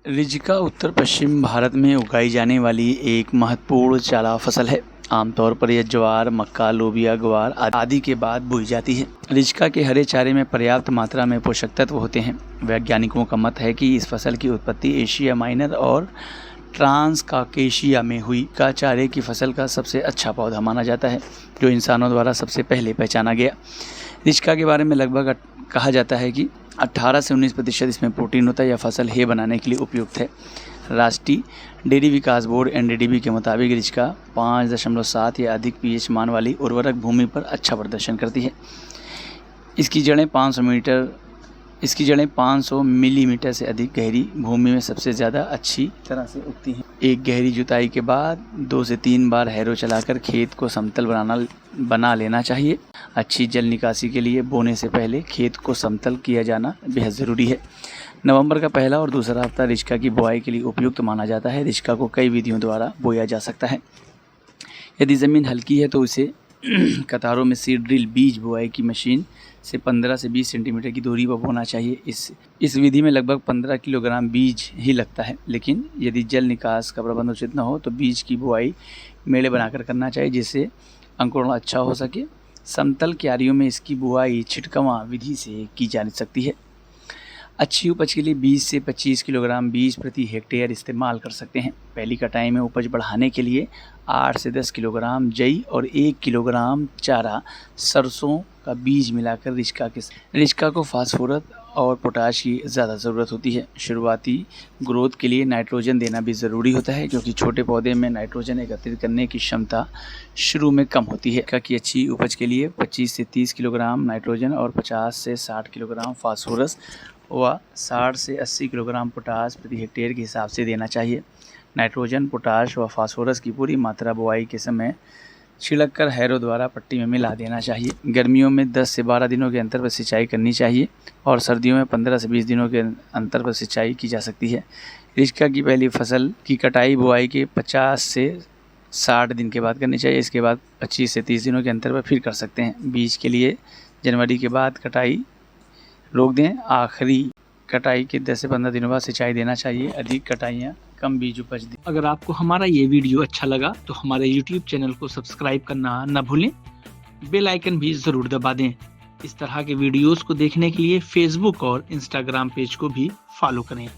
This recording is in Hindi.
रिजिका उत्तर पश्चिम भारत में उगाई जाने वाली एक महत्वपूर्ण चारा फसल है। आमतौर पर यह ज्वार, मक्का, लोबिया, ग्वार आदि के बाद बोई जाती है। रिजिका के हरे चारे में पर्याप्त मात्रा में पोषक तत्व होते हैं। वैज्ञानिकों का मत है कि इस फसल की उत्पत्ति एशिया माइनर और ट्रांसकाकेशिया में हुई। का चारे की फसल का सबसे अच्छा पौधा माना जाता है, जो इंसानों द्वारा सबसे पहले पहचाना गया। रिजिका के बारे में लगभग कहा जाता है कि 18 से 19% इसमें प्रोटीन होता है। यह फसल हे बनाने के लिए उपयुक्त है। राष्ट्रीय डेयरी विकास बोर्ड NDDB के मुताबिक रिजिका 5.7 या अधिक pH मान वाली उर्वरक भूमि पर अच्छा प्रदर्शन करती है। इसकी जड़ें 500 मिलीमीटर से अधिक गहरी भूमि में सबसे ज़्यादा अच्छी तरह से उगती हैं। एक गहरी जुताई के बाद 2 से 3 बार हैरो चलाकर खेत को समतल बना लेना चाहिए। अच्छी जल निकासी के लिए बोने से पहले खेत को समतल किया जाना बेहद ज़रूरी है। नवंबर का पहला और दूसरा हफ्ता रिजिका की बुआई के लिए उपयुक्त माना जाता है। रिजिका को कई विधियों द्वारा बोया जा सकता है। यदि ज़मीन हल्की है तो इसे कतारों में सीड ड्रिल बीज बुआई की मशीन से 15 से 20 सेंटीमीटर की दूरी पर बोना चाहिए। इस विधि में लगभग 15 किलोग्राम बीज ही लगता है, लेकिन यदि जल निकास का प्रबंध उचित न हो तो बीज की बुआई मेड़े बनाकर करना चाहिए, जिससे अंकुरण अच्छा हो सके। समतल क्यारियों में इसकी बुआई छिटकवा विधि से की जा सकती है। अच्छी उपज के लिए 20 से 25 किलोग्राम बीज प्रति हेक्टेयर इस्तेमाल कर सकते हैं। पहली कटाई में उपज बढ़ाने के लिए 8 से 10 किलोग्राम जई और 1 किलोग्राम चारा सरसों का बीज मिलाकर रिजिका को फास्फोरस और पोटाश की ज़्यादा ज़रूरत होती है। शुरुआती ग्रोथ के लिए नाइट्रोजन देना भी ज़रूरी होता है, क्योंकि छोटे पौधे में नाइट्रोजन एकत्रित करने की क्षमता शुरू में कम होती है। रिजिका की अच्छी उपज के लिए 25 से 30 किलोग्राम नाइट्रोजन और 50 से 60 किलोग्राम फास्फोरस व 60 से 80 किलोग्राम पोटाश प्रति हेक्टेयर के हिसाब से देना चाहिए। नाइट्रोजन, पोटाश व फास्फोरस की पूरी मात्रा बुआई के समय छिड़ककर हैरो द्वारा पट्टी में मिला देना चाहिए। गर्मियों में 10 से 12 दिनों के अंतर पर सिंचाई करनी चाहिए और सर्दियों में 15 से 20 दिनों के अंतर पर सिंचाई की जा सकती है। रिजिका की पहली फसल की कटाई बुआई के 50 से 60 दिन के बाद करनी चाहिए। इसके बाद 25 से 30 दिनों के अंतर पर फिर कर सकते हैं। बीज के लिए जनवरी के बाद कटाई रोक दें। आखिरी कटाई के 10 से 15 दिनों बाद सिंचाई देना चाहिए। अधिक कटाइयाँ कम बीज उपज दें। अगर आपको हमारा ये वीडियो अच्छा लगा तो हमारे YouTube चैनल को सब्सक्राइब करना न भूलें। बेल आइकन भी ज़रूर दबा दें। इस तरह के वीडियोस को देखने के लिए Facebook और Instagram पेज को भी फॉलो करें।